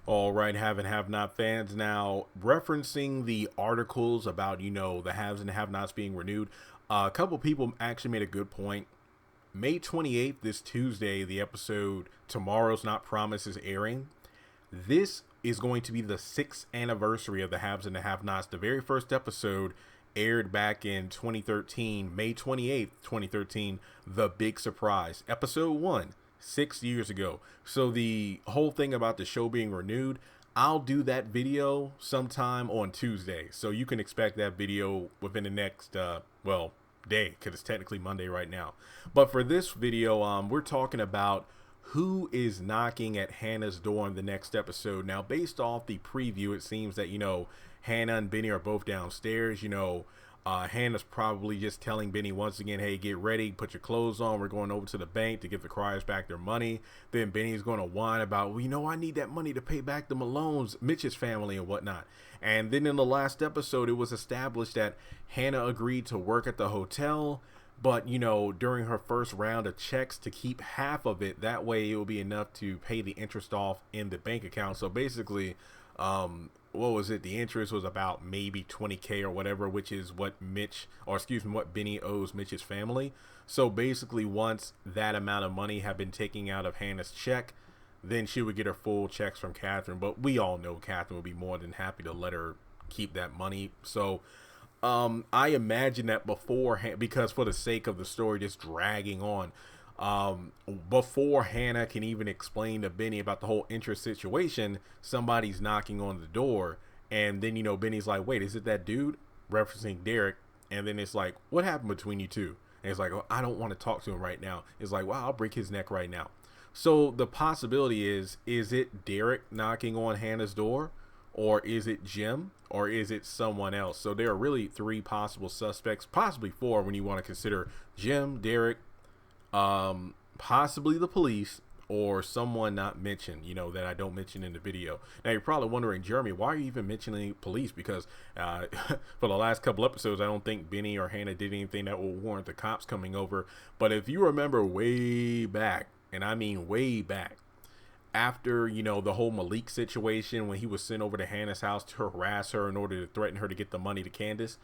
All right, have and have not fans. Now, referencing the articles about, the haves and have nots being renewed, a couple people actually made a good point. May 28th, this Tuesday, the episode Tomorrow's Not Promised is airing. This is going to be the 6th anniversary of the haves and the have nots. The very first episode aired back in 2013, May 28th, 2013. The Big Surprise, episode 1. 6 years ago. So the whole thing about the show being renewed, I'll do that video sometime on Tuesday. So you can expect that video within the next day, because it's technically Monday right now. But for this video, we're talking about who is knocking at Hannah's door in the next episode. Now, based off the preview, it seems that Hanna and Benny are both downstairs. Hannah's probably just telling Benny once again, hey, get ready, put your clothes on. We're going over to the bank to give the Criers back their money. Then Benny's going to whine about, well, I need that money to pay back the Malones, Mitch's family and whatnot. And then in the last episode, it was established that Hanna agreed to work at the hotel, but, during her first round of checks to keep half of it. That way it will be enough to pay the interest off in the bank account. So basically, what was it? The interest was about maybe 20K or whatever, which is what what Benny owes Mitch's family. So basically, once that amount of money had been taken out of Hannah's check, then she would get her full checks from Catherine. But we all know Catherine would be more than happy to let her keep that money. So I imagine that because for the sake of the story just dragging on, before Hanna can even explain to Benny about the whole interest situation, somebody's knocking on the door, and then Benny's like, wait, is it that dude, referencing Derek? And then it's like, what happened between you two? And it's like, oh, I don't want to talk to him right now. It's like, wow, I'll break his neck right now. So the possibility is it Derek knocking on Hannah's door, or is it Jim, or is it someone else? So there are really three possible suspects, possibly four when you want to consider Jim, Derek, possibly the police, or someone not mentioned, that I don't mention in the video. Now you're probably wondering, Jeremy, why are you even mentioning police? Because for the last couple episodes, I don't think Benny or Hanna did anything that will warrant the cops coming over. But if you remember way back, and I mean way back, after the whole Malik situation, when he was sent over to Hannah's house to harass her in order to threaten her to get the money to Candace,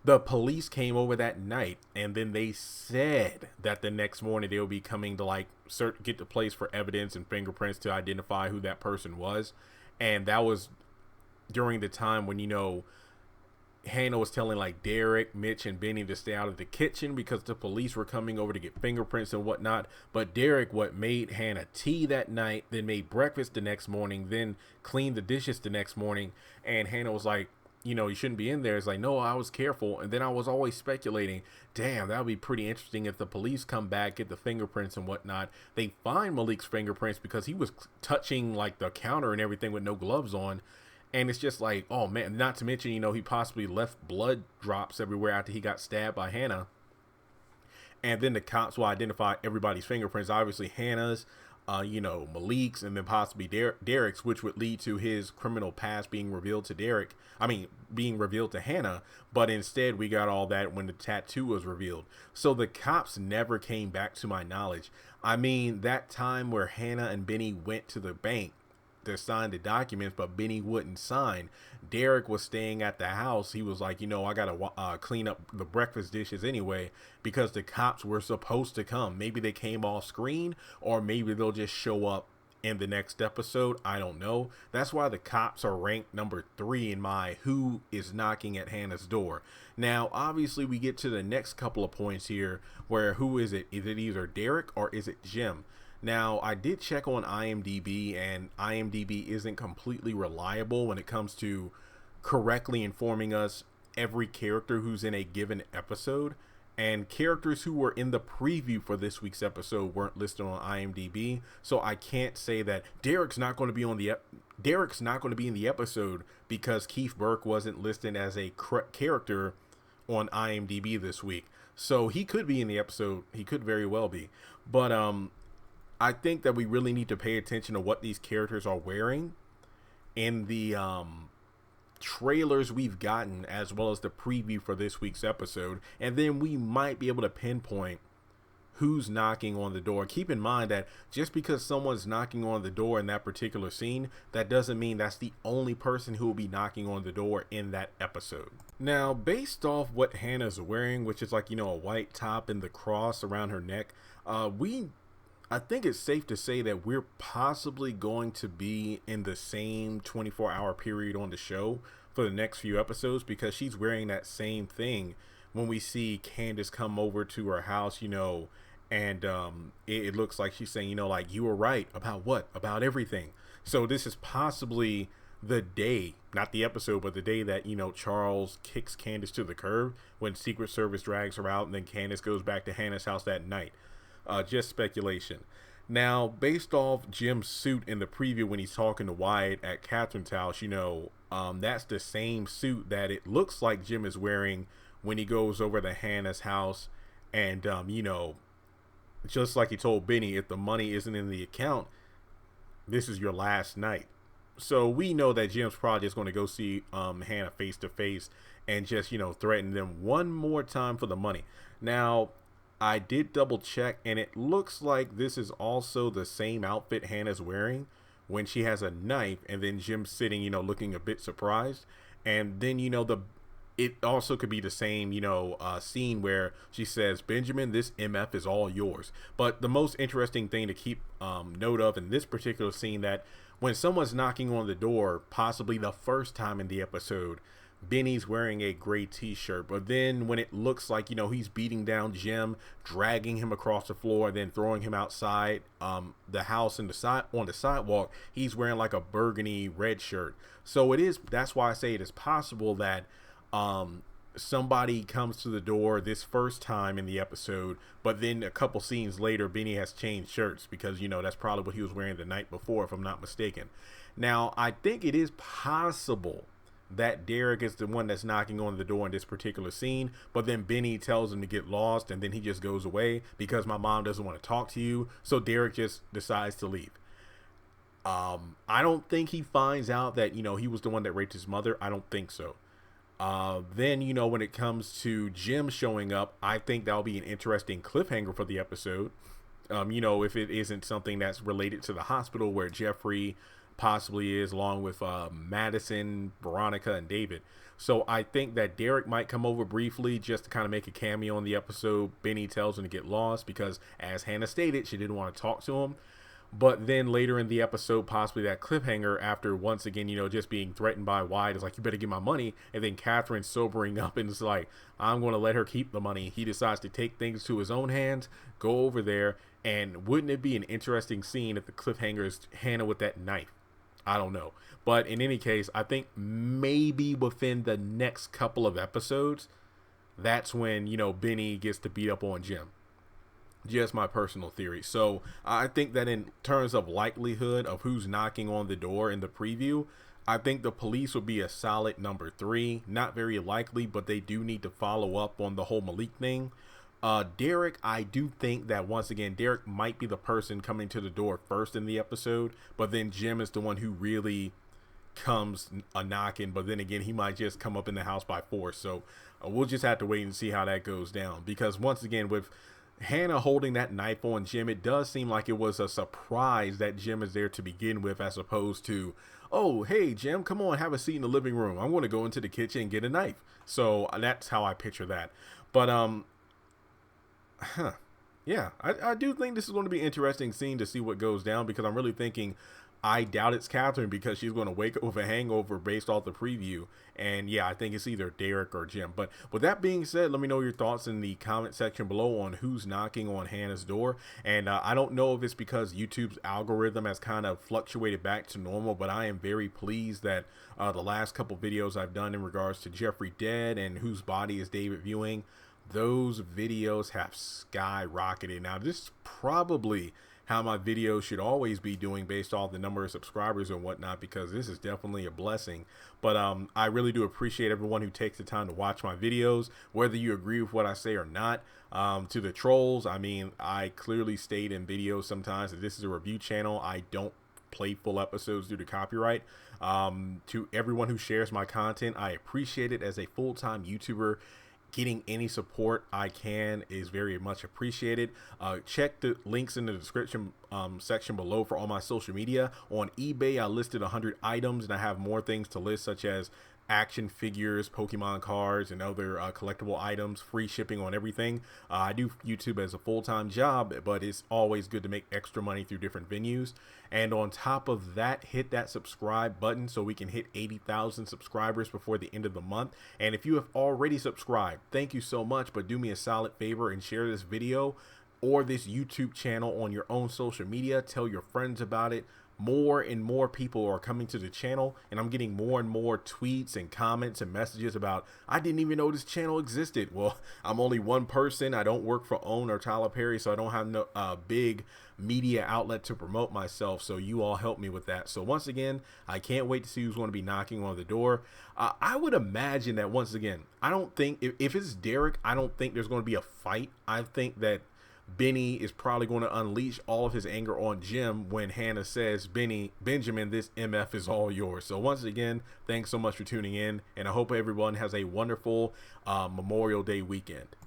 the police came over that night, and then they said that the next morning they will be coming to get the place for evidence and fingerprints to identify who that person was. And that was during the time when Hanna was telling Derek, Mitch, and Benny to stay out of the kitchen because the police were coming over to get fingerprints and whatnot. But Derek made Hanna tea that night, then made breakfast the next morning, then cleaned the dishes the next morning. And Hanna was like, you shouldn't be in there. It's like, no, I was careful. And then I was always speculating, damn, that would be pretty interesting if the police come back, get the fingerprints and whatnot. They find Malik's fingerprints because he was touching the counter and everything with no gloves on. And it's just like, oh man, not to mention, he possibly left blood drops everywhere after he got stabbed by Hanna. And then the cops will identify everybody's fingerprints, obviously Hannah's, Malik's, and then possibly Derek's, which would lead to his criminal past being revealed to Hanna. But instead, we got all that when the tattoo was revealed. So the cops never came back, to my knowledge. I mean, that time where Hanna and Benny went to the bank to sign the documents, but Benny wouldn't sign. Derek was staying at the house. He was like, I gotta clean up the breakfast dishes anyway, because the cops were supposed to come. Maybe they came off screen, or maybe they'll just show up in the next episode. I don't know. That's why the cops are ranked number 3 in my who is knocking at Hannah's door. Now, obviously, we get to the next couple of points here where who is it? Is it either Derek or is it Jim? Now, I did check on IMDb, and IMDb isn't completely reliable when it comes to correctly informing us every character who's in a given episode. And characters who were in the preview for this week's episode weren't listed on IMDb, so I can't say that Derek's not going to be in the episode because Keith Burke wasn't listed as a character on IMDb this week. So he could be in the episode. He could very well be. But I think that we really need to pay attention to what these characters are wearing in the trailers we've gotten, as well as the preview for this week's episode, and then we might be able to pinpoint who's knocking on the door. Keep in mind that just because someone's knocking on the door in that particular scene, that doesn't mean that's the only person who will be knocking on the door in that episode. Now, based off what Hannah's wearing, which is like, a white top and the cross around her neck, I think it's safe to say that we're possibly going to be in the same 24-hour period on the show for the next few episodes, because she's wearing that same thing when we see Candace come over to her house, and it looks like she's saying, like, you were right about what? About everything. So this is possibly the day, not the episode, but the day that, Charles kicks Candace to the curb when Secret Service drags her out, and then Candace goes back to Hannah's house that night. Just speculation. Now, based off Jim's suit in the preview when he's talking to Wyatt at Catherine's house, that's the same suit that it looks like Jim is wearing when he goes over to Hannah's house. And, just like he told Benny, if the money isn't in the account, this is your last night. So we know that Jim's probably just going to go see Hanna face to face and just, threaten them one more time for the money. Now, I did double check, and it looks like this is also the same outfit Hannah's wearing when she has a knife, and then Jim's sitting, looking a bit surprised. And then, it also could be the same, scene where she says, Benjamin, this MF is all yours. But the most interesting thing to keep note of in this particular scene, that when someone's knocking on the door, possibly the first time in the episode, Benny's wearing a gray t-shirt, but then when it looks like, he's beating down Jim, dragging him across the floor, and then throwing him outside the house on the sidewalk, he's wearing like a burgundy red shirt. So that's why I say it is possible that somebody comes to the door this first time in the episode, but then a couple scenes later, Benny has changed shirts, because, that's probably what he was wearing the night before, if I'm not mistaken. Now, I think it is possible that Derek is the one that's knocking on the door in this particular scene, but then Benny tells him to get lost, and then he just goes away because my mom doesn't want to talk to you. So Derek just decides to leave. I don't think he finds out that, he was the one that raped his mother. I don't think so. Then, when it comes to Jim showing up, I think that'll be an interesting cliffhanger for the episode. If it isn't something that's related to the hospital where Jeffrey possibly is, along with Madison, Veronica, and David. So I think that Derek might come over briefly just to kind of make a cameo in the episode. Benny tells him to get lost because, as Hannah stated, she didn't want to talk to him. But then later in the episode, possibly that cliffhanger after once again, just being threatened by Wyatt is like, you better get my money. And then Catherine sobering up and is like, I'm going to let her keep the money. He decides to take things to his own hands, go over there. And wouldn't it be an interesting scene if the cliffhanger is Hannah with that knife? I don't know. But in any case, I think maybe within the next couple of episodes, that's when, Benny gets to beat up on Jim. Just my personal theory. So I think that in terms of likelihood of who's knocking on the door in the preview, I think the police will be a solid number 3. Not very likely, but they do need to follow up on the whole Malik thing. Derek, I do think that once again, Derek might be the person coming to the door first in the episode, but then Jim is the one who really comes a knocking, but then again, he might just come up in the house by force. So we'll just have to wait and see how that goes down, because once again, with Hannah holding that knife on Jim, it does seem like it was a surprise that Jim is there to begin with, as opposed to, oh, hey, Jim, come on, have a seat in the living room. I'm going to go into the kitchen and get a knife. So that's how I picture that. But, yeah, I do think this is going to be an interesting scene to see what goes down, because I'm really thinking, I doubt it's Catherine, because she's going to wake up with a hangover based off the preview. And yeah, I think it's either Derek or Jim. But with that being said, let me know your thoughts in the comment section below on who's knocking on Hannah's door. And I don't know if it's because YouTube's algorithm has kind of fluctuated back to normal, but I am very pleased that the last couple videos I've done in regards to Jeffrey dead and whose body is David viewing, those videos have skyrocketed. Now, this is probably how my videos should always be doing based off the number of subscribers and whatnot, because this is definitely a blessing. But I really do appreciate everyone who takes the time to watch my videos, whether you agree with what I say or not. To the trolls, I mean, I clearly state in videos sometimes that this is a review channel. I don't play full episodes due to copyright. To everyone who shares my content, I appreciate it. As a full-time YouTuber, getting any support I can is very much appreciated. Check the links in the description section below for all my social media. On eBay, I listed 100 items, and I have more things to list, such as action figures, Pokemon cards, and other collectible items, free shipping on everything. I do YouTube as a full-time job, but it's always good to make extra money through different venues. And on top of that, hit that subscribe button so we can hit 80,000 subscribers before the end of the month. And if you have already subscribed, thank you so much, but do me a solid favor and share this video or this YouTube channel on your own social media. Tell your friends about it. More and more people are coming to the channel, and I'm getting more and more tweets and comments and messages about, I didn't even know this channel existed. Well, I'm only one person. I don't work for OWN or Tyler Perry, so I don't have no big media outlet to promote myself. So you all help me with that. So once again, I can't wait to see who's going to be knocking on the door. I would imagine that, once again, I don't think, if it's Derek, I don't think there's going to be a fight. I think that Benny is probably going to unleash all of his anger on Jim when Hanna says, Benjamin, this MF is all yours. So once again, thanks so much for tuning in, and I hope everyone has a wonderful Memorial Day weekend.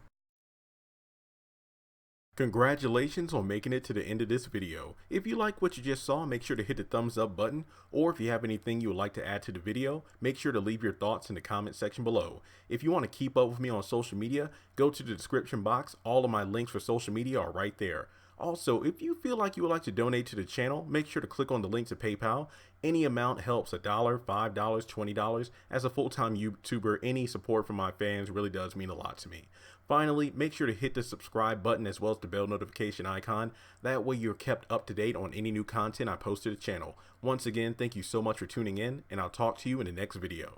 Congratulations on making it to the end of this video. If you like what you just saw, make sure to hit the thumbs up button, or if you have anything you would like to add to the video, make sure to leave your thoughts in the comment section below. If you want to keep up with me on social media, go to the description box. All of my links for social media are right there. Also, if you feel like you would like to donate to the channel, make sure to click on the link to PayPal. Any amount helps. $1, $5, $20. As a full-time YouTuber, any support from my fans really does mean a lot to me. Finally, make sure to hit the subscribe button as well as the bell notification icon. That way you're kept up to date on any new content I post to the channel. Once again, thank you so much for tuning in, and I'll talk to you in the next video.